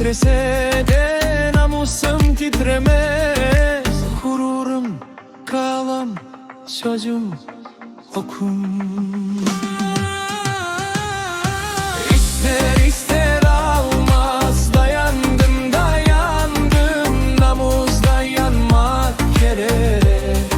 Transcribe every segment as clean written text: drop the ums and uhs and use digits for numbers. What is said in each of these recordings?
titrese de namusum titremez. Gururum, kalam, sözüm, okum. İster ister almaz, dayandım dayandım, namus dayanmak gerek.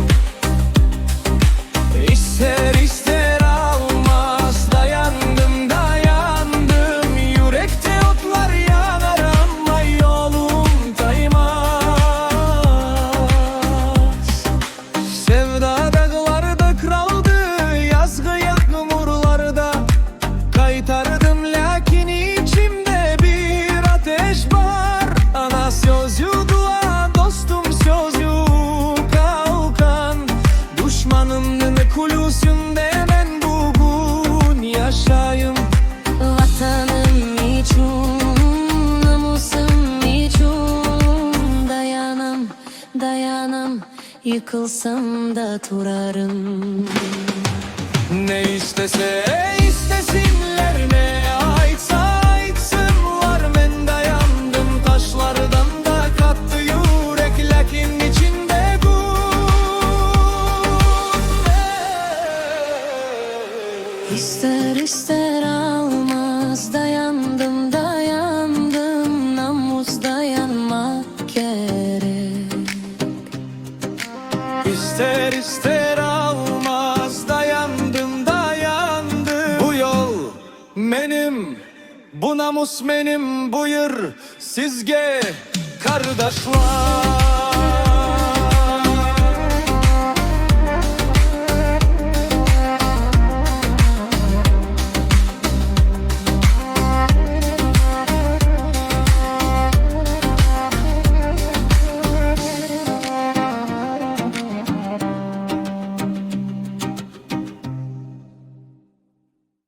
İster ister almaz, dayandım dayandım, yürekte otlar yanar ama yolum daymaz. Sevda dağlarda kraldı, yazgı yağmurlarda kaytardım, lakin içimde bir ateş var. Ana sözü dua, dostum sözü kalkan, düşmanımın kulusunda ben bugün yaşayım. Vatanım için, namusum için, dayanam, yıkılsam da durarım. Ne istese istesinler, ne aytsa aytsınlar, ben dayandım taşlardan da kattı yürek, lakin içinde gün. İster ister almaz, dayandım dayandım, namus dayanmak gerek. İster ister almaz, dayandım dayandım. Bu yol benim, bu namus benim, buyur sizge kardeşler.